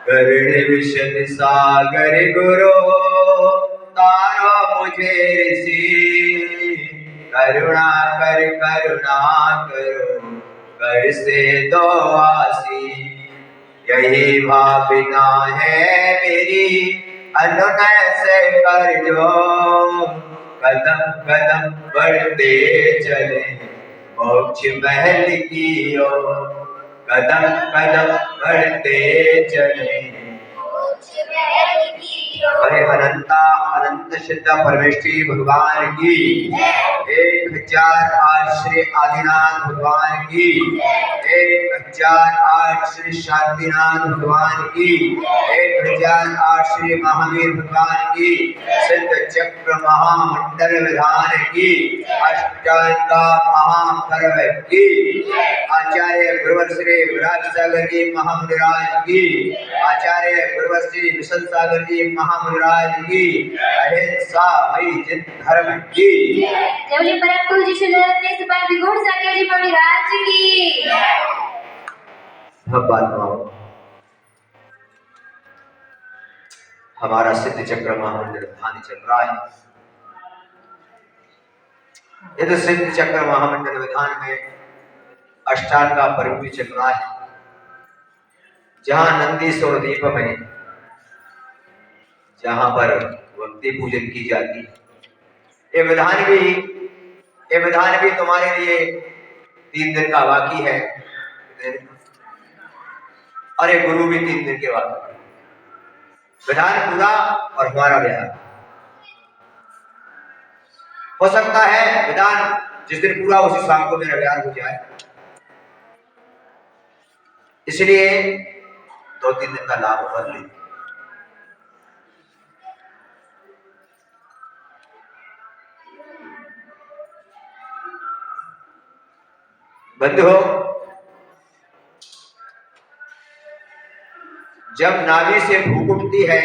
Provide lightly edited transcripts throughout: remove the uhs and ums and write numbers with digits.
गरुड़ विशद सागर गुरु तारो मुझे ऋषि, करुणा करो कर से दो आसी। यही भावना है मेरी अनुनय से कर जो, कदम कदम बढ़ते चले मोक्ष महल की ओर। कदम कदम बढ़ते चले मोक्ष महल की ओर। अरे अनंता अनंत सिद्ध परमेश्वरी भगवान की 1008 श्री आदिनाथ भगवान की, 1008 श्री शांतिनाथ भगवान की, 1008 श्री महावीर भगवान की, सिद्ध चक्र महामंडल विधान की, अष्टांगा महापर्व की, आचार्य गुरुवर श्री विराट सागर जी महामुनिराज की, आचार्य गुरुवर श्री विशल सागर जी महामुनिराज की, अहिंसा मई जिन धर्म की, जय परम पूज्य श्री ललित सिपाही विगुण सागर जी महाराज की। हमारा सिद्ध चक्र महामंडल विधान चल रहा है। ये तो सिद्ध चक्र महामंडल विधान में अष्टांग का पर्व भी चल रहा है, जहां नंदीश्वर द्वीप में, जहां पर भक्ति पूजन की जाती है। ये विधान भी तुम्हारे लिए 3 दिन का बाकी है, और ये गुरु भी 3 दिन के बाकी है। विधान पूरा और हमारा विधान हो सकता है, विधान जिस दिन पूरा उसी शाम को मेरा विधान हो जाए, इसलिए 2-3 दिन का लाभ कर लें। बंधु, जब नाभि से भूख उठती है,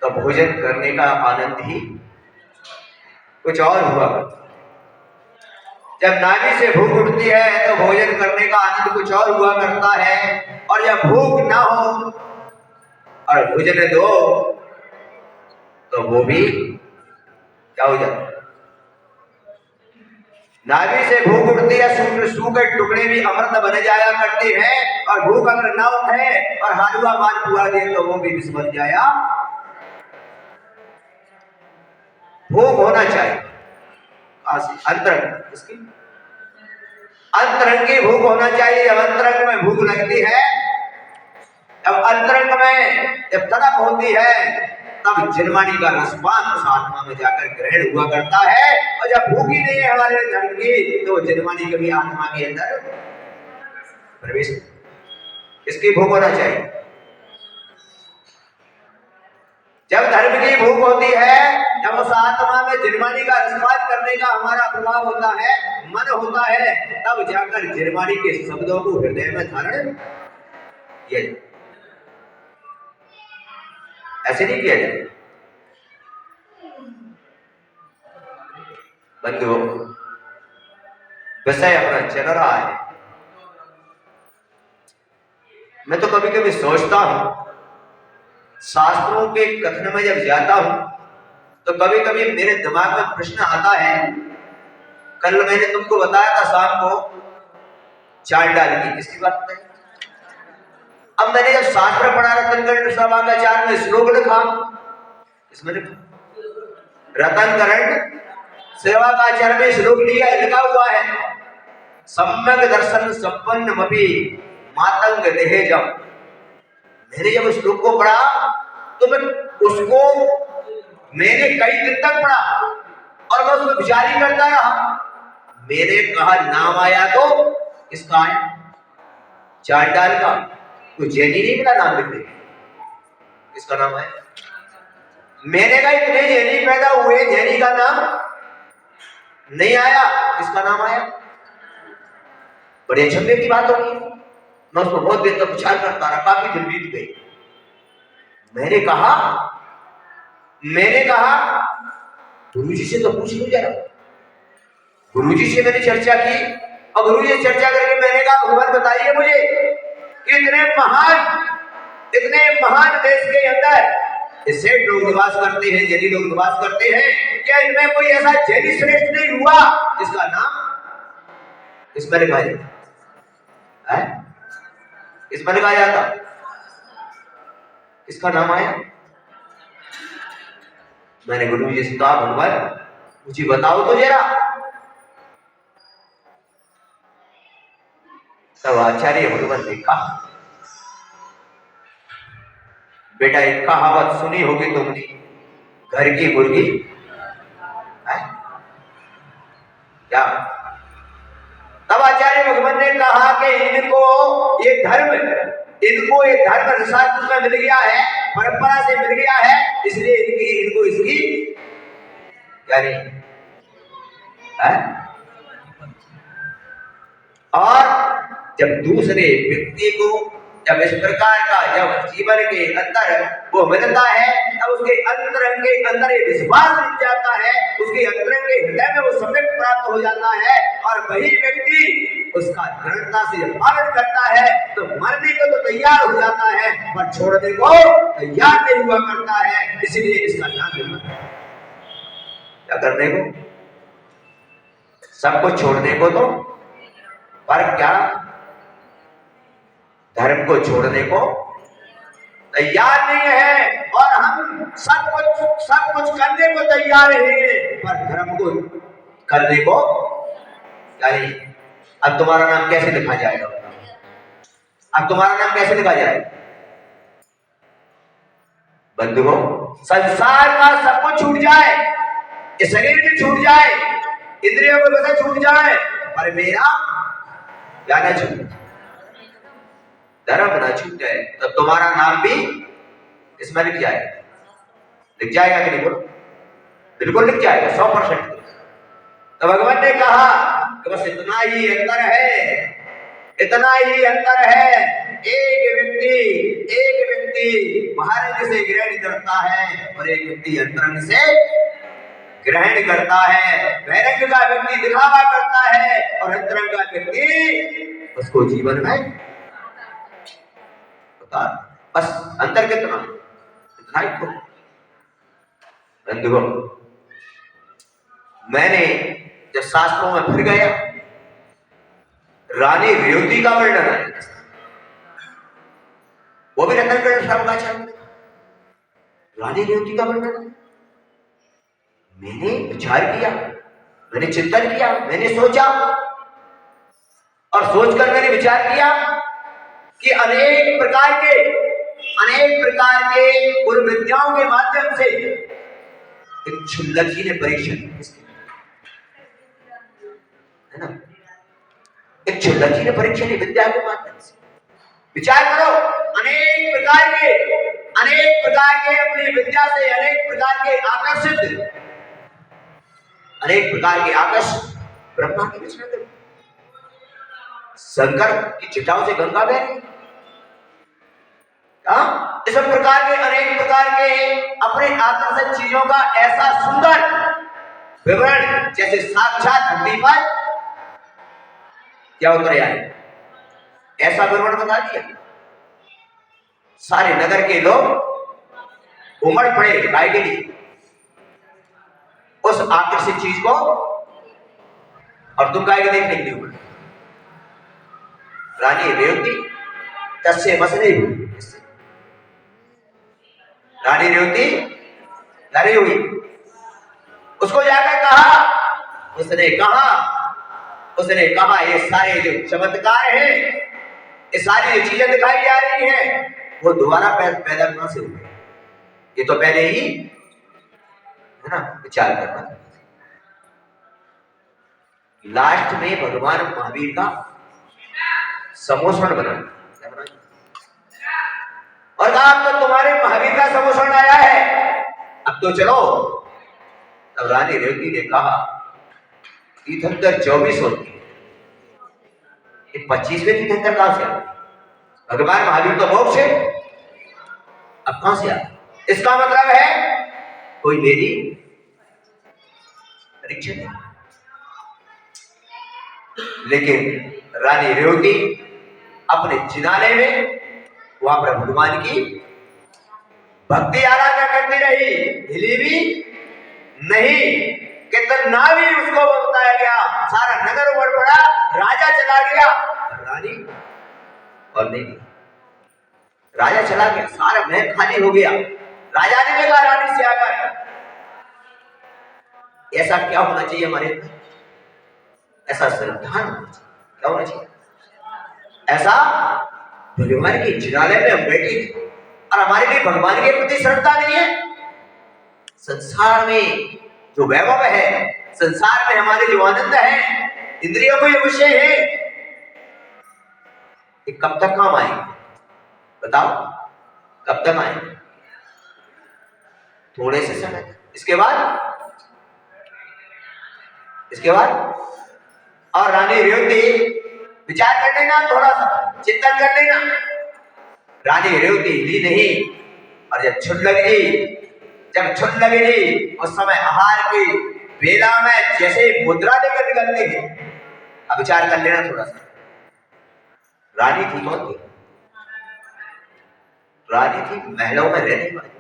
तो भोजन करने का आनंद ही कुछ और हुआ करता है। जब नाभि से भूख उठती है तो भोजन करने का आनंद कुछ और हुआ करता है, और जब भूख ना हो और भोजन दो तो वो भी क्या हो जाता है। नाभि से भूख उठती है, सूखे टुकड़े भी अमृत बन जाया करते हैं, और भूख अगर ना उठे और हलवा माल पुआ दे तो वो भी विष बन जाया। भूख होना चाहिए, अंतरंग इसकी अंतरंग की भूख होना चाहिए। जब अंतरंग में भूख लगती है, जब अंतरंग में जब तड़प होती है, तब जिनवाणी का रसपान उस आत्मा में जाकर ग्रहण हुआ करता है। और जब भूख ही नहीं है हमारे धर्म की, तो जिनवाणी कभी आत्मा के अंदर प्रवेश, इसकी भूख होना चाहिए। जब धर्म की भूख होती है, जब उस आत्मा में जिनवाणी का रसपान करने का हमारा प्रभाव होता है, मन होता है, तब जाकर जिनवाणी के शब्दों को हृदय में धारण किया जाए। ऐसे नहीं किया जाए। बंधु, विषय अपना चल रहा है। मैं तो कभी कभी सोचता हूं, शास्त्रों के कथन में जब जाता हूं, तो कभी कभी मेरे दिमाग में प्रश्न आता है। कल मैंने तुमको बताया था शाम को चाल डाल की, किसकी बात है। अब मैंने जब शास्त्र पढ़ा, रतनगढ़ सभागाचार में श्लोक लिखा, इसमें रतनगढ़ सेवाकाचार में श्लोक लिखा हुआ है, सम्यक दर्शन संपन्न मपि मातंग देहजम। मैंने जब उस श्लोक को पढ़ा, तो मैंने कई दिन तक पढ़ा और मैं उसमें विचार ही करता रहा। मैंने कहा नाम आया तो किसका आया, चांडाल का। तो जैनी नहीं मिला नाम लिखने, किसका नाम आया। मैंने कहा इतने जैनी पैदा हुए, जैनी का नाम नहीं आया, किसका नाम आया। बड़े अचंभे की बात होगी। मैं उसको बहुत देर तक विचार करता रहा, काफी दिन बीत गई। मैंने कहा गुरुजी से तो पूछ लो जरा। गुरुजी से मैंने चर्चा की और गुरुजी से चर्चा करके मैंने कहा भगवान बताइए मुझे कि इतने महान देश के अंदर सेठ लोग निवास करते हैं, जैनी लोग निवास करते हैं, क्या इनमें कोई ऐसा जैनी श्रेष्ठ नहीं हुआ जिसका नाम इसमें लिखा जाता? इसमें लिखा जाता, इसका नाम आया? मैंने गुरु जी से कहा भगवान मुझे बताओ तो जरा। तब आचार्य भगवान ने कहा बेटा एक कहावत सुनी होगी तुमने, घर की मुर्गी है क्या? तब आचार्य भगवान ने कहा कि इनको ये धर्म शास्त्र में मिल गया है, परंपरा से मिल गया है, इसलिए इनको इसकी क्या नहीं है? और जब दूसरे व्यक्ति को जब इस प्रकार का जब जीवन के अंदर वो मिलता है तब उसके अंतरंग के अंदर एक विश्वास मिल जाता है, उसके अंतरंग के हृदय में वो सम्यक प्राप्त हो जाता है और वही व्यक्ति उसका दृढ़ता से पालन करता है तो मरने को तो तैयार हो जाता है पर छोड़ने को तैयार नहीं हुआ करता है। इसलिए इसका नाम है क्या करने को, सब कुछ छोड़ने को तो, पर क्या धर्म को छोड़ने को तैयार नहीं है और हम सब कुछ करने को तैयार हैं पर धर्म को करने को यानी अब तुम्हारा नाम कैसे लिखा जाएगा? अब तुम्हारा नाम कैसे लिखा जाएगा? बंधुओं संसार का सब कुछ छूट जाए, ये शरीर भी छूट जाए, इंद्रियों को वैसे छूट जाए पर मेरा क्या ना छूटे, धर्म ना छूट जाए, तब तुम्हारा नाम भी इसमें लिख जाएगा। लिख जाएगा कि नहीं बोलो? बिल्कुल लिख जाएगा 100%। तो भगवान ने कहा कि बस इतना ही अंतर है, इतना ही अंतर है। एक व्यक्ति बाहर से ग्रहण करता है और एक व्यक्ति अंतरंग से ग्रहण करता है। बहिरंग का व्यक्ति दिखावा करता है और अंतरंग का व्यक्ति उसको जीवन में बस अंतर कितना, इतना ही। बंधुओं मैंने जब शास्त्रों में फिर गया रानी रेवती का वर्णन है, वो भी रत्नाकर शर्माचार्य रानी रेवती का वर्णन है। मैंने विचार किया, मैंने चिंतन किया, मैंने सोचा और सोचकर मैंने विचार किया कि अनेक प्रकार के उन विद्याओं के माध्यम से एक क्षुल्लक जी ने परीक्षण है ना, एक क्षुल्लक जी ने परीक्षण विद्या के माध्यम से विचार करो। अनेक प्रकार के अपनी विद्या से अनेक प्रकार के आकर्षित ब्रह्मा की विचरण करो। शंकर की चिटाओं से गंगा बह रही, इस प्रकार के अनेक प्रकार के अपने आकर्षक चीजों का ऐसा सुंदर विवरण जैसे साक्षात धरती पर क्या उतर आए, ऐसा विवरण बता दिया। सारे नगर के लोग उमड़ पड़े गाय के लिए उस आकर्षित चीज को, और तुम गाय के देखने के लिए उमड़। रानी रेवती तस्से मसले हुई, रानी रेवती डरी हुई। उसको जाकर कहा, उसने कहा ये सारे जो चमत्कार हैं, ये सारी जो चीजें दिखाई जा रही हैं वो दोबारा पैदा कहां से हुए? ये तो पहले ही है ना विचार करना। लास्ट में भगवान महावीर का समोषण बना और कहा अब तो तुम्हारे महावीर का समोषण आया है, अब तो चलो। तब रानी रेवती ने कहा तीर्थंकर 24 होती है, 25वें तीर्थंकर कहां से आए? भगवान महावीर तो मोक्ष है, अब कहां से आए? इसका मतलब है कोई मेरी परीक्षा दी। लेकिन रानी रेवती अपने जिनालय में वहां पर भगवान की भक्ति आराधना करती रही, हिली भी नहीं। कितना भी उसको बताया गया, सारा नगर उमड़ पड़ा, राजा चला गया, रानी और नहीं। राजा चला गया, सारा महल खाली हो गया। राजा ने भी कहा रानी से आकर, ऐसा क्या होना चाहिए हमारे अंदर, ऐसा श्रद्धा होना चाहिए। क्या होना चाहिए? ऐसा भगवान के जिनालय में हम बैठे थे और हमारे लिए भगवान के प्रति श्रद्धा नहीं है। संसार में जो वैभव है, संसार में हमारे जो आनंद है, इंद्रियों को ये विषय है, ये कब तक काम आएंगे? बताओ, कब तक आएंगे? थोड़े से समय तक। इसके बाद और रानी रेवती विचार कर लेना, थोड़ा सा चिंतन कर लेना। रानी रेवती ही नहीं, और जब छुट लगी उस समय आहार की वेला में जैसे मुद्रा लेकर निकलते हैं। अब विचार कर लेना थोड़ा सा, रानी थी कौन थी? रानी थी महलों में रहने वाली,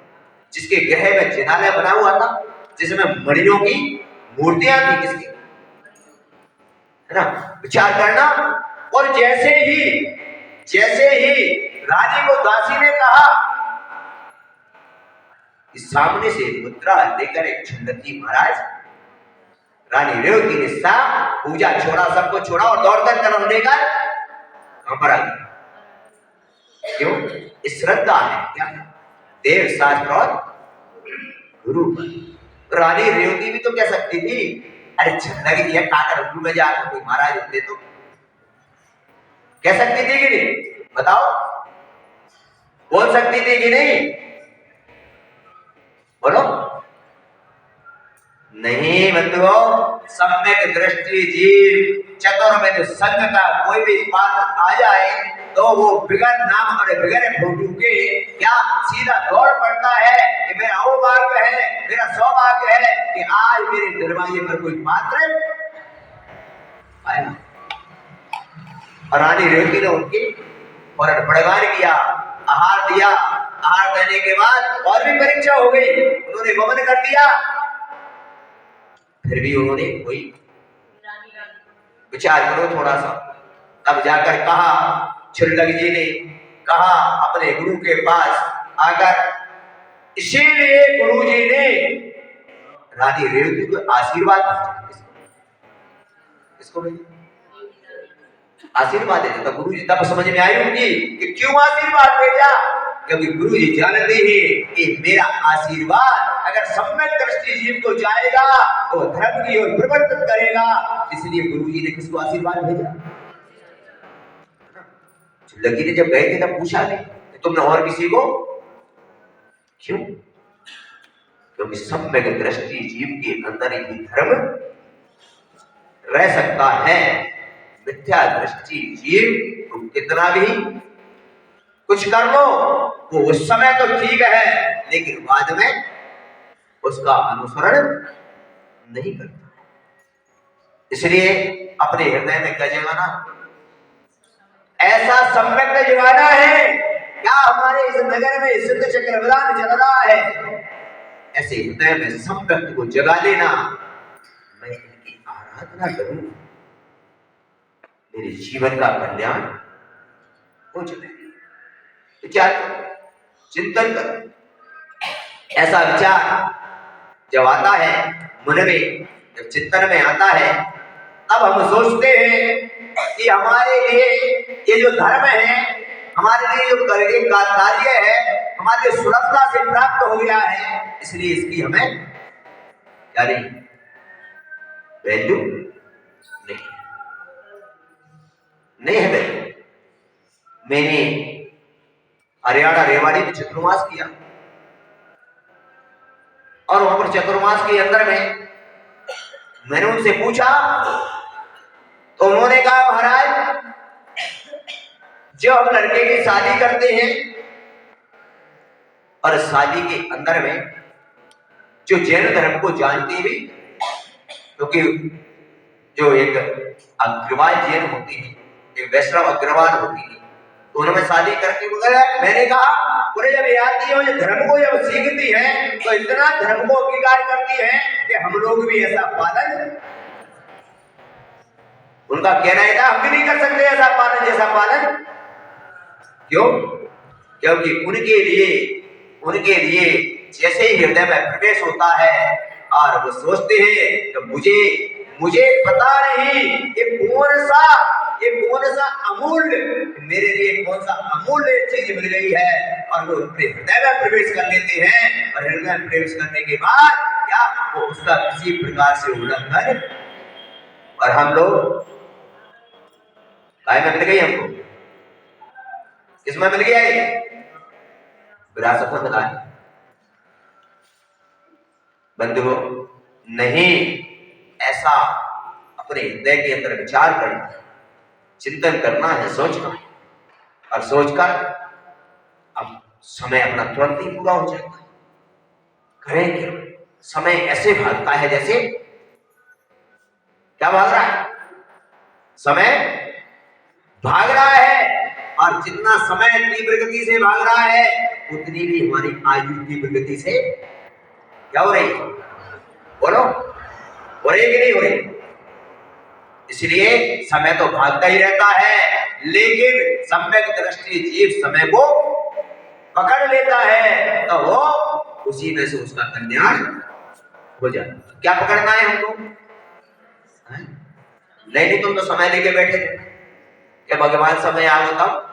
जिसके गृह में जिनालय बना हुआ था, जिसमें मणियों की मूर्तियां थी। किसकी? है ना? विचार करना। और जैसे ही रानी को दासी ने कहा कि सामने से मुद्रा लेकर एक झुंडती महाराज, रानी रेवती ने पूजा छोड़ा, सबको छोड़ा और दौड़कर कदम लेकर कहां पर आ गई? क्यों? इस श्रद्धा है क्या? देव शास्त्र और गुरु पर। रानी रेवती भी तो कह सकती थी, अरे झंडगी है काकर गुरु में जाकर कोई महाराज होते तो कह सकती थी कि नहीं? बताओ, बोल सकती थी कि नहीं? बोलो। नहीं बंधुओं, सम्यक दृष्टि जीव चतुर्वेद संघ का कोई भी बात आ जाए तो वो बिगड़ नाम और बिगड़ फोटू के क्या सीधा दौड़ पड़ता है कि मेरा सौभाग्य है, मेरा सौभाग्य है कि आज मेरे दरवाजे पर कोई पात्र आया। और रानी रेवती ने उनकी और बड़गान किया, आहार दिया। आहार देने के बाद और भी परीक्षा हो गई, उन्होंने गमन कर दिया, फिर भी उन्होंने कोई विचार करो थोड़ा सा। तब जाकर कहा, छुल्लक जी ने कहा अपने गुरु के पास आकर, इसीलिए गुरु जी ने रानी रेवती को आशीर्वाद आशीर्वाद भेजा। तो गुरु जी तब समझ में आई होंगी कि क्यों आशीर्वाद भेजा, क्योंकि गुरु जी जानते हैं कि मेरा आशीर्वाद अगर सम्यक दृष्टि जीव को जाएगा तो धर्म की ओर परिवर्तन करेगा। इसलिए गुरु जी ने किसको आशीर्वाद भेजा? लकी ने जब गए थे तब पूछा नहीं कि तुमने और किसी को क्यों? क्योंकि सम्यक दृष्टि जीव के अंदर ही धर्म रह सकता है। मिथ्या दृष्टि जीव तो कितना भी कुछ कर लो, वो उस समय तो ठीक है, लेकिन बाद में उसका अनुसरण नहीं करता। इसलिए अपने हृदय में क्या जगाना? ऐसा सम्यक जगाना है। क्या हमारे इस नगर में सिद्ध चक्र विधान चल रहा है, ऐसे हृदय में सम्यक को जगा लेना। मैं इनकी आराधना करूं, मेरे जीवन का कल्याण हो जाए। विचार करो, चिंतन करो। ऐसा विचार जब आता है मन में, जब चिंतन में आता है, तब हम सोचते हैं कि हमारे लिए ये जो धर्म है, हमारे लिए जो कार्य है, हमारे सुलभता से प्राप्त हो गया है, इसलिए इसकी हमें क्या नहीं, वैल्यू नहीं है वैल्यू। मैंने हरियाणा रेवाड़ी में चतुर्मास किया और वहां पर चतुर्मास के अंदर में मैंने उनसे पूछा तो उन्होंने कहा, महाराज जो हम लड़के की शादी करते हैं और शादी के अंदर में जो जैन धर्म को जानते भी क्योंकि जो एक अग्रवाल जैन होती है, एक वैष्णव अग्रवाल होती है, तो उन्होंने शादी करके वगैरह, मैंने कहा पूरे जब आती है धर्म को जब सीखती है तो इतना धर्म को अंगीकार करती है कि हम लोग भी ऐसा पालन, उनका कहना है था हम भी नहीं कर सकते ऐसा पालन जैसा पालन। क्यों? क्योंकि उनके लिए जैसे ही हृदय में प्रवेश होता है और वो सोचते हैं तो मुझे पता नहीं ये कौन सा अमूल्य, मेरे लिए कौन सा अमूल्य चीज मिल गई है, और वो अपने हृदय में प्रवेश कर लेते हैं, और हृदय में प्रवेश करने के बाद क्या वो उसका किसी प्रकार से उल्लंघन, और हम लोग काय में मिल गई, हमको किसमें मिल गया, ये विरासत में मिला है। बंधुओं, नहीं, ऐसा अपने हृदय के अंदर विचार करना है, चिंतन करना है, सोचना है, और सोचकर अब समय अपना तुरंत ही पूरा हो जाता है। करें क्या? समय ऐसे भागता है जैसे, क्या भाग रहा है? समय भाग रहा है, और जितना समय तीव्र गति से भाग रहा है उतनी भी हमारी आयु तीव्र गति से क्या हो रही है? बोलो, हो रही कि नहीं हो रही? इसलिए समय तो भागता ही रहता है, लेकिन सम्यक दृष्टि जीव समय को पकड़ लेता है तो वो उसी में से उसका कल्याण हो जाता है। क्या पकड़ना है हमको? नहीं, तुम तो समय लेके बैठे थे, क्या भगवान समय आ गया तब?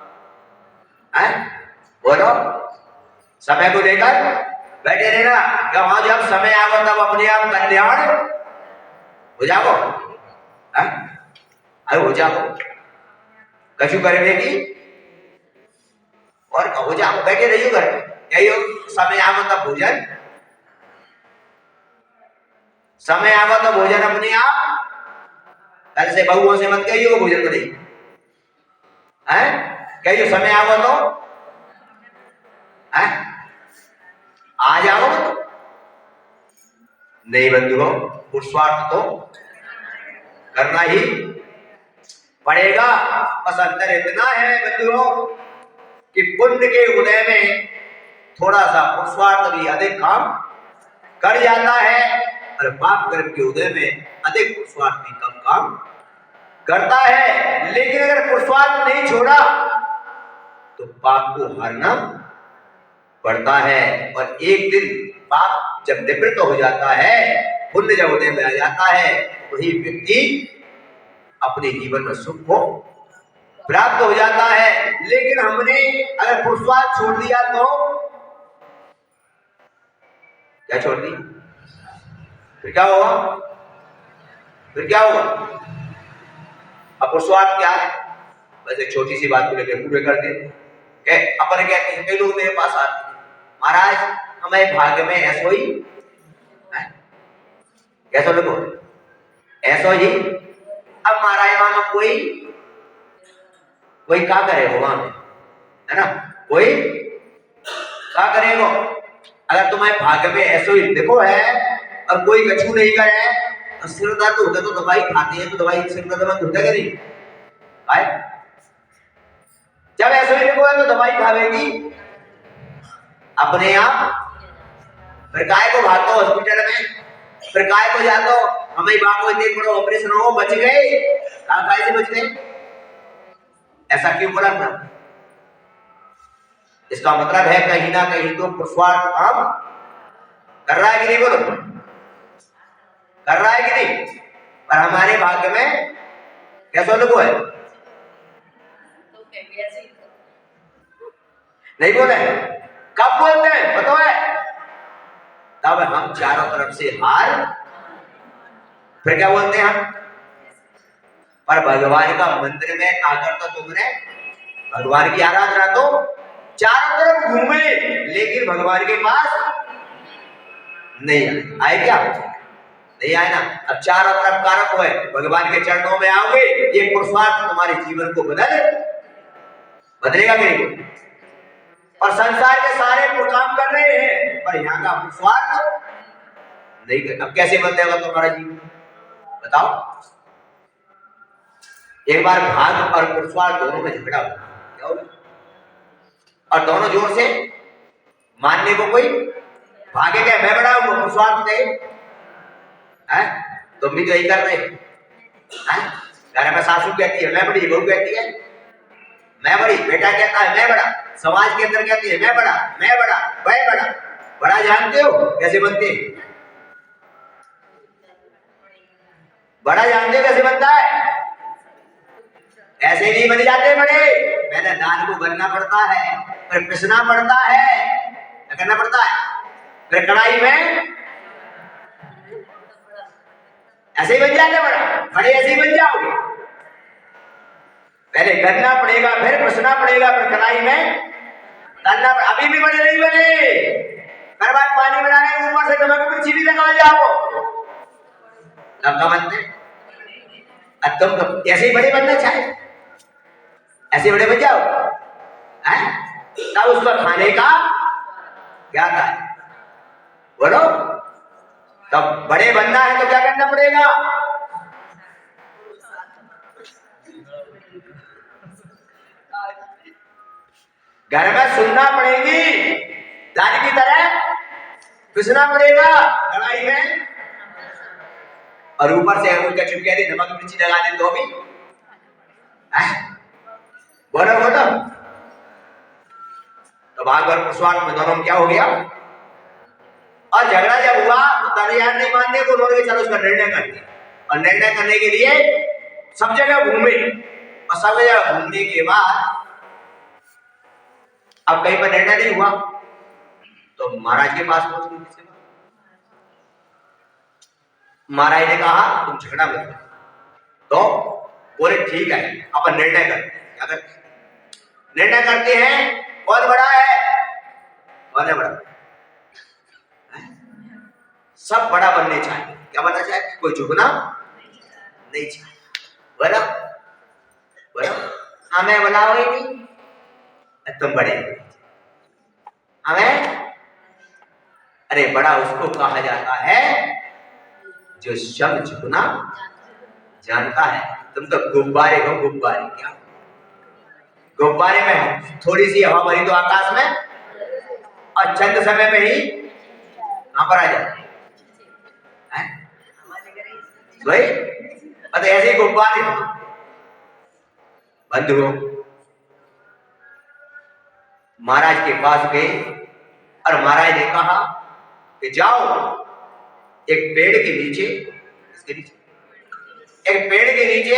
बोलो, समय को लेकर बैठे रहना, क्या वहां जब समय आ गया तब अपने आप कल्याण हो जाओ? अरे हो जाओ, कछु करने की और हो जाओ, बैठे रहियो घर में, यही समय आ गया तब भोजन, समय आ गया तो भोजन अपने आप, कल से बहुओं से मत कहिए भोजन को नहीं है, कहिए समय आ गया तो आ जाओ। नहीं बंधुओं, पुरुषार्थ तो करना ही पड़ेगा। बस अंतर इतना है बंधुओं कि पुण्य के उदय में थोड़ा सा पुरुषार्थ भी अधिक काम कर जाता है, और पाप कर्म के उदय में अधिक पुरुषार्थ भी कम काम करता है। लेकिन अगर पुरुषार्थ नहीं छोड़ा तो पाप को हारना पड़ता है, और एक दिन पाप जब निवृत्त हो जाता है, पुण्य जब उदय में आ जाता है, वही व्यक्ति अपने जीवन में सुख को प्राप्त हो जाता है। लेकिन हमने अगर पुरुषार्थ छोड़ दिया तो क्या छोड़ दी, फिर क्या होगा? अब पुरुषार्थ क्या है? वैसे छोटी सी बात को लेकर पूरे कर देते। अपन कहते हैं, कई लोग मेरे पास आते हैं, महाराज हमें भाग्य में ऐसो ही, कैसो लोगो ऐसो ही। अब महाराज वहां कोई क्या करेगा वहां में, है ना, कोई क्या करेगा? अगर तुम्हारे भाग्य में ऐसो ही देखो है और कोई कछु नहीं करे तो सिर दर्द होता तो दवाई खाते हैं, तो दवाई सिर दर्द बंद होता है नहीं? जब ऐसो ही देखो है तो दवाई खावेगी अपने आप। फिर काय को भागो हॉस्पिटल में, फिर काय को जातो हमें बाप को इतने बड़ो ऑपरेशन हो, बच गए, काय से बच गए? ऐसा क्यों बोला था? इसका मतलब है कहीं ना कहीं तो पुरुषार्थ काम कर रहा है कि नहीं? बोलो, कर रहा है कि नहीं? पर हमारे भाग्य में कैसा लोग है? नहीं बोले, कब बोलते हैं बताओ है? तब हम चारों तरफ से हार, फिर क्या बोलते हैं हम? पर भगवान का मंदिर में आकर तो तुमने भगवान की आराधना तो चारों तरफ घूमे, लेकिन भगवान के पास नहीं आए। क्या? नहीं आए ना। अब चारों तरफ कारक हुए, भगवान के चरणों में आओगे, ये पुरुषार्थ तुम्हारे जीवन को बदलेगा कि नहीं? और संसार के सारे काम कर रहे हैं, पर यहाँ का पुरुषार्थ नहीं। अब कैसे बदलेगा तुम्हारा जीवन? बताओ, एक बार भाग और पुरुषार्थ दोनों में झगड़ा हुआ, क्या होगा? और दोनों जोर से मानने को कोई भागे क्या, मैं बड़ा हूं पुरुषार्थ दे, हैं? तुम भी तो यही कर रहे हैं। घर में सासू कहती है मैं बड़ी, बहू कहती है मैं बड़ी, बेटा कहता है मैं बड़ा, समाज के अंदर कहती है मैं बड़ा, मैं बड़ा, वह बड़ा। बड़ा जानते हो कैसे बनते हैं? बड़ा जानते हो कैसे बनता है? ऐसे नहीं बन जाते बड़े, पहले दाल को गलना पड़ता है, फिर पिसना पड़ता है, क्या करना पड़ता है, फिर कढ़ाई में ऐसे ही बन जाते बड़ा, बड़े ऐसे ही बन जाओगे। पहले गलना पड़ेगा, फिर पिसना पड़ेगा, फिर कढ़ाई में डालना। अभी भी बड़े नहीं बने, हर बार पानी बनाने के ऊपर से नमक मिर्ची भी लगा जाओ, तब का बनते। अब तुम तो ऐसे ही बड़े बनना चाहे, ऐसे बड़े बन जाओ, हैं? तब उसको खाने का क्या था, बोलो। तब बड़े बनना है तो क्या करना पड़ेगा? घर में सुनना पड़ेगी, दाल की तरह पिसना पड़ेगा कढ़ाई में, और ऊपर से उनका चुपके दे नमक मिर्ची लगा दे तो भी, बोलो बोलो। तो भाग और पुरुषार्थ में दोनों में क्या हो गया? और झगड़ा जब हुआ तो तैयार नहीं मानने को, उन्होंने चलो उसका निर्णय कर दिया, और निर्णय करने के लिए सब जगह घूमे, और सब जगह घूमने के बाद अब कहीं पर निर्णय नहीं हुआ तो महाराज के पास पहुंच गए। महाराज ने कहा तुम झगड़ा मत करो, तो बोले ठीक है अपन निर्णय करते हैं। क्या करते हैं? निर्णय करते हैं कौन बड़ा है, कौन है बड़ा? सब बड़ा बनने चाहिए। क्या बनना चाहिए? कोई झुकना नहीं चाहिए। बोला बोला, हमें बुलाओ ही नहीं, तुम बड़े हमें। अरे बड़ा उसको कहा जाता है जो शब्द झुकना जानता है। तुम तो गुब्बारे हो, गुब्बारे। क्या गुब्बारे में थोड़ी सी हवा भरी तो आकाश में, और चंद समय में ही कहां पर आ जाए, वही ऐसे ही गुब्बारे बंद हो। महाराज के पास गए और महाराज ने कहा कि जाओ एक पेड़ के नीचे, इसके नीचे एक पेड़ के नीचे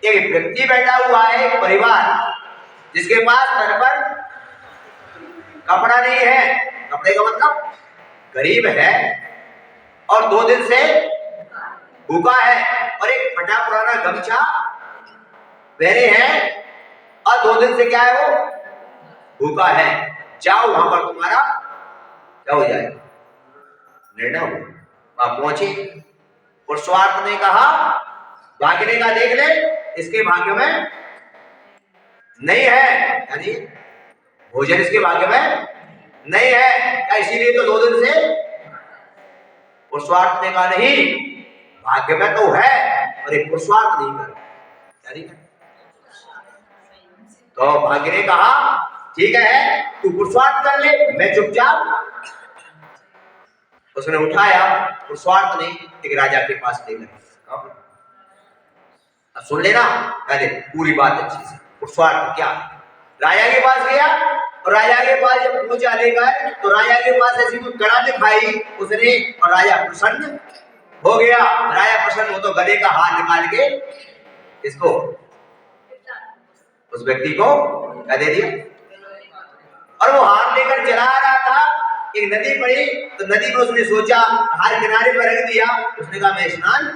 एक व्यक्ति बैठा हुआ है, एक परिवार जिसके पास सर पर कपड़ा नहीं है। कपड़े का मतलब गरीब है और 2 दिन से भूखा है, और एक फटा पुराना गमछा पहने हैं, और 2 दिन से क्या है वो भूखा है। जाओ वहां पर तुम्हारा क्या हो जाएगा, निर्णय हो। वहां पहुंचे, पुरुषार्थ ने कहा भागने का देख ले, इसके भाग्य में नहीं है, यानी भोजन इसके भाग्य में नहीं है, इसीलिए तो 2 दिन से। पुरुषार्थ ने कहा नहीं, भाग्य में तो है, और एक पुरुषार्थ नहीं कर, यानी तो भाग्य ने कहा ठीक है तू पुरुषार्थ कर ले, मैं चुपचाप। उसने उठाया, पुरुषार्थ ने एक राजा के पास ले गए। सुन लेना पहले पूरी बात अच्छी से, पुरुषार्थ क्या है। राजा के पास गया, और राजा के पास जब पहुंचा लेकर, तो राजा के पास ऐसी कोई कड़ा दिखाई उसने, और राजा प्रसन्न हो गया। राजा प्रसन्न हो तो गले का हार निकाल के इसको, उस व्यक्ति को क्या दे दिया, और वो हार लेकर चला आ रहा था। एक नदी पड़ी, तो नदी में उसने सोचा, हार किनारे पर रख दिया। उसने कहा मैं स्नान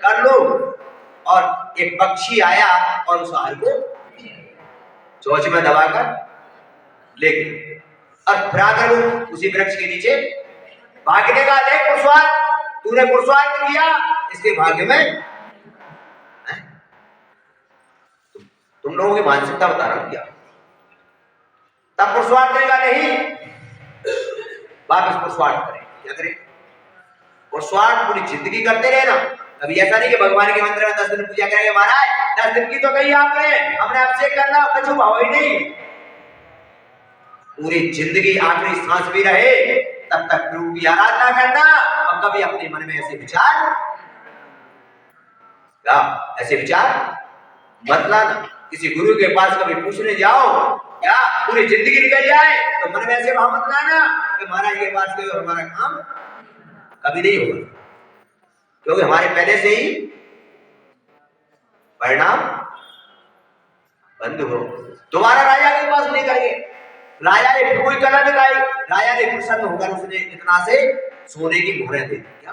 कर लूं, और एक पक्षी आया और उस हार को चोंच में दबाकर ले गया, और फिर आकर वो उसी वृक्ष के नीचे भागने का। देख पुरुषार्थ, तूने पुरुषार्थ किया, इसके भाग्य में तुम लोगों की मानसिकता बता रहा हूं क्या। तब पुरुषार्थ करेगा नहीं, वापस पुरुषार्थ करें। क्या करें? पुरुषार्थ पूरी जिंदगी करते रहे ना, अभी ऐसा नहीं कि भगवान के मंदिर में 10 दिन पूजा करेंगे महाराज, 10 दिन की तो कही आपने, अपने आप से करना, कछु भाव ही नहीं। पूरी जिंदगी आखिरी सांस भी रहे तब तक प्रभु की आराधना करना, और कभी अपने मन में ऐसे विचार क्या, ऐसे विचार मत लाना। किसी गुरु के पास कभी पूछने जाओ क्या पूरी जिंदगी निकल जाए तो मन में ऐसे भाव मत लाना कि महाराज के पास गए और हमारा काम कभी नहीं होगा, क्योंकि हमारे पहले से ही परिणाम बंद हो। दोबारा राजा के पास नहीं करेंगे। राजा ने कोई कला दिखाई, राजा ने प्रसन्न होकर उसने इतना से सोने की मोहरें दे दी क्या,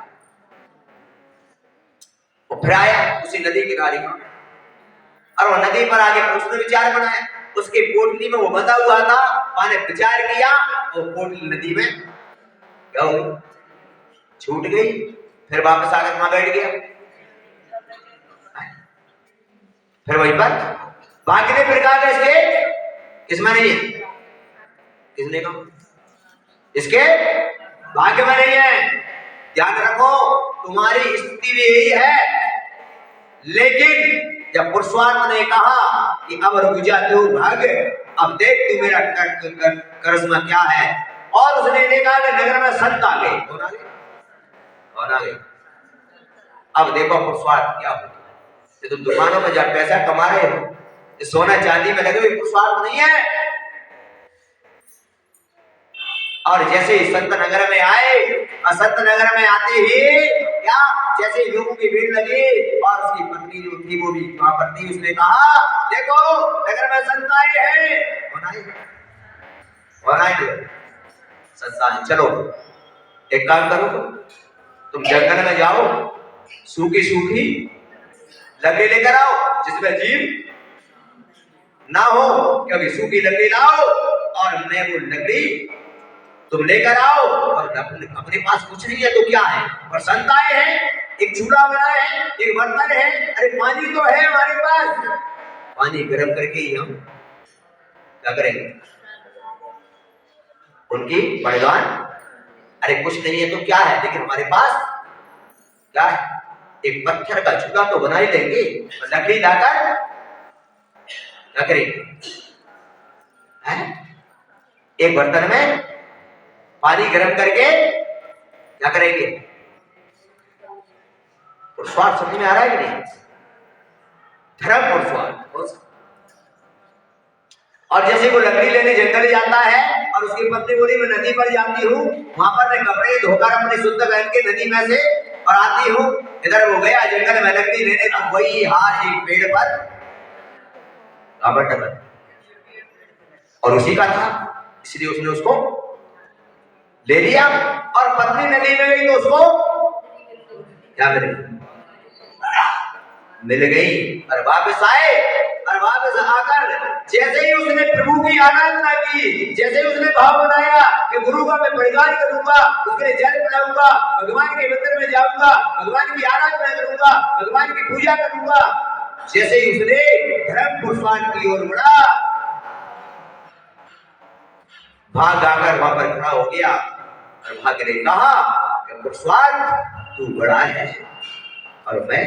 और फिर आया उसी नदी किनारे का, और वो नदी पर आगे उसने विचार बनाया, उसके पोटली में वो बंधा हुआ था, मैंने विचार किया और पोटली नदी में क्या हो गई, छूट गई। फिर वापस आकर वहां बैठ गया, फिर वहीं पर भागने फिर कहा इसके इसमें नहीं है, किसने कहा इसके भाग्य में नहीं है। ध्यान रखो तुम्हारी स्थिति भी यही है, लेकिन जब पुरुषार्थ ने कहा कि अब रुक जा तू भाग्य, अब देख तू मेरा करिश्मा क्या है, और उसने देखा कि नगर में संत आ गए, कौन आ गए, कौन आ गए। अब देखो पुरुषार्थ क्या होता है, ये तुम दुकानों में जब पैसा कमा रहे हो, ये सोना चांदी में लगे हुए पुरुषार्थ नहीं है। और जैसे ही संत नगर में आए, और संत नगर में आते ही क्या, जैसे लोगों की भीड़ लगी और उसकी पत्नी जो थी वो भी वहां पर थी, उसने कहा देखो नगर में संत आए हैं, कौन आए, संत आए, चलो एक काम करो, तुम जंगल में जाओ, सूखी सूखी लकड़ी लेकर आओ जिसमें जीव ना हो, क्योंकि सूखी लकड़ी लाओ और मैं वो लकड़ी तुम लेकर आओ, और अपने पास कुछ नहीं है तो क्या है, और संत आए हैं, एक चूल्हा बना है, एक बर्तन है, अरे पानी तो है हमारे पास, पानी गर्म करके ही हम क्या करेंगे उनकी बलिदान, अरे कुछ नहीं है तो क्या है, लेकिन हमारे पास क्या है, एक पत्थर का चूल्हा तो बना ही लेंगे, और लकड़ी लाकर क्या करेंगे, एक बर्तन में पानी गर्म करके क्या करेंगे। पुरुषार्थ समझ में आ रहा है कि नहीं, धर्म पुरुषार्थ। और जैसे वो लकड़ी लेने जंगल जाता है और उसकी पत्नी बोली मैं नदी पर जाती हूँ, वहां पर मैं कपड़े धोकर अपने शुद्ध पहन के नदी में से और आती हूँ, इधर वो गया जंगल में लकड़ी लेने, तो वही हार एक पेड़ पर और उसी का था, इसलिए उसने उसको ले लिया, और पत्नी नदी में गई तो उसको क्या मिल गई, और वापस आए, और वापस आकर जैसे ही उसने प्रभु की आराधना की, जैसे ही उसने भाव बनाया कि गुरु का मैं परिवार करूंगा, उसके लिए जल बनाऊंगा, भगवान के मंदिर में जाऊंगा, भगवान की आराधना करूंगा, भगवान की पूजा करूंगा, जैसे ही उसने धर्म पुरुषार्थ की ओर बढ़ा, भाग आकर वहां पर खड़ा हो गया, और भाग्य ने कहा कि पुरुषार्थ तू बड़ा है और मैं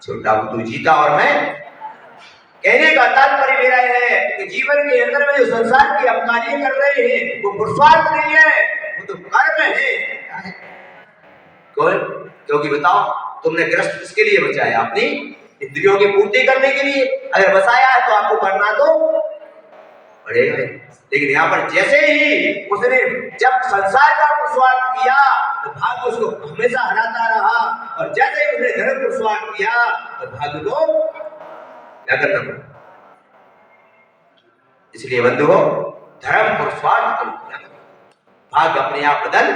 छोटा हूं, तू जीता और मैं। कहने का तात्पर्य मेरा है कि जीवन के अंदर में जो संसार की हम कार्य कर रहे हैं वो पुरुषार्थ नहीं है, वो तो कर्म है। क्योंकि बताओ तुमने ग्रस्त किसके लिए बचाया, अपनी इंद्रियों की पूर्ति करने के लिए, अगर बचाया है तो आपको करना तो पड़ेगा। लेकिन यहाँ पर जैसे ही उसने जब संसार का पुरुषार्थ किया तो भाग्य उसको हमेशा हराता रहा, और जैसे ही उसने धर्म पुरुषार्थ किया तो भाग्य को क्या करना पड़ा। इसलिए बंधुओं धर्म पुरुषार्थ करो, भाग्य अपने आप बदल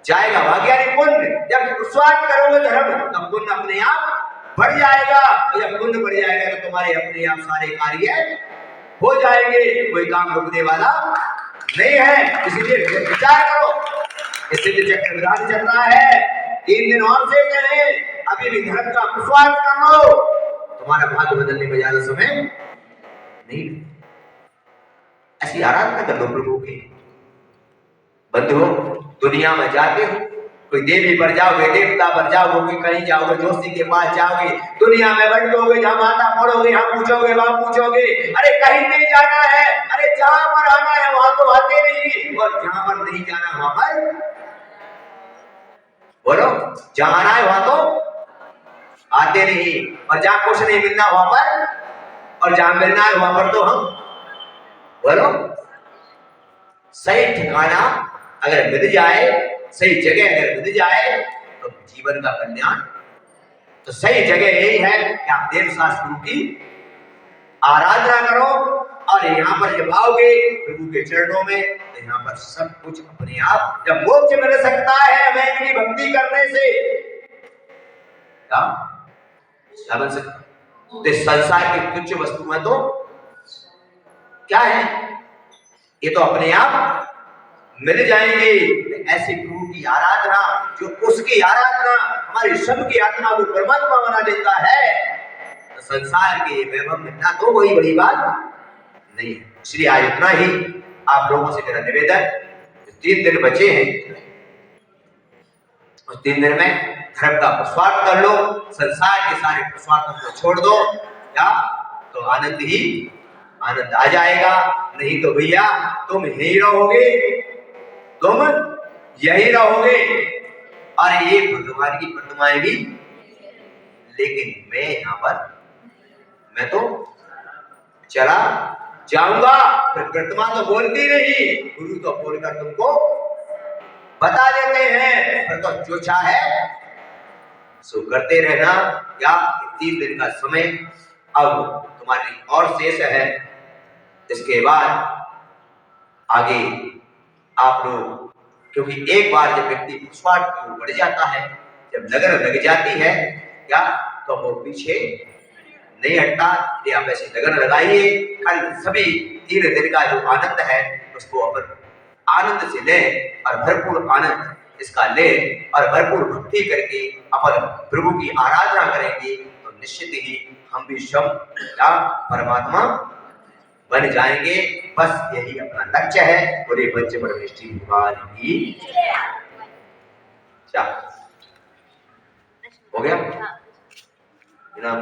जाएगा। भाग्य पुण्य, जब पुरुषार्थ करोगे धर्म तब पुण्य अपने आप बढ़ जाएगा, और जब पुण्य बढ़ जाएगा तो तुम्हारे अपने आप सारे कार्य हो जाएंगे, कोई काम रुकने वाला नहीं है। इसलिए विचार करो, इसलिए चक्रविधान चल रहा है, 3 दिन और से चले, अभी भी धर्म का पुरुषार्थ कर लो, तुम्हारा भाग्य बदलने में ज्यादा समय नहीं। ऐसी आराधना कर लो प्रभु की। बंधुओं दुनिया में जाते हो कोई देवी पर जाओगे, देवता पर जाओगे, कहीं जाओगे, जोशी के पास जाओगे, दुनिया में भटकोगे, जहाँ माता पढ़ोगे, यहाँ पूछोगे, वहां पूछोगे, अरे कहीं नहीं जाना है, अरे जहां पर आना है वहां तो आते नहीं, और जहां पर नहीं जाना वहां पर बोलो, जहां आना है वहां तो आते नहीं, और जहां कुछ नहीं मिलना वहां पर, और जहां मिलना है वहां पर तो हम बोलो। सही ठिकाना अगर मिल जाए, सही जगह अगर मिल जाए तो जीवन का कल्याण। तो सही जगह यही है कि आप देव शास्त्रों की आराधना करो, और यहाँ पर जब आओगे प्रभु के चरणों में, तो यहाँ पर सब कुछ अपने आप, जब मोक्ष मिल सकता है हमें इनकी भक्ति करने से, क्या बन सकता? तो संसार की तुच्छ वस्तुएं तो क्या है, ये तो अपने आप मिल जाएंगे। ऐसी प्रभु की आराधना, जो उसकी आराधना हमारी सबकी आत्मा को परमात्मा बना देता है, तो संसार के वैभव मिलना तो कोई बड़ी बात नहीं है। इसलिए आज इतना ही आप लोगों से मेरा निवेदन, 3 दिन बचे हैं, उस 3 दिन में धर्म का प्रस्वाद कर लो, संसार के सारे प्रस्वादों को छोड़ दो, क्या तो आनंद ही आनंद आ जाएगा। नहीं तो भैया तुम यही रहोगे, तुम यही रहोगे, और ये भगवान की प्रतिमाएं भी, लेकिन मैं यहां पर, मैं तो चला जाऊंगा, फिर प्रतिमा तो बोलती नहीं, गुरु तो बोलकर तुमको बता देते हैं, फिर तो जो चाहे सो करते रहना। क्या 3 दिन का समय अब तुम्हारी और शेष है, इसके बाद आगे आप लोग, क्योंकि एक बार जब व्यक्ति पुष्पाठ की ओर बढ़ जाता है, जब लगन लग जाती है, क्या तो वो पीछे नहीं हटता। यदि आप ऐसी लगन लगाइए, कल सभी 3 दिन का जो आनंद है उसको अपन आनंद से लें, और भरपूर आनंद इसका लें, और भरपूर भक्ति करके अपन प्रभु की आराधना करेंगे, तो निश्चित ही हम भी सब या परमात्मा बन जाएंगे। बस यही अपना लक्ष्य है। बोले पंच परमेष्ठी भगवान की। क्या हो गया? इनाम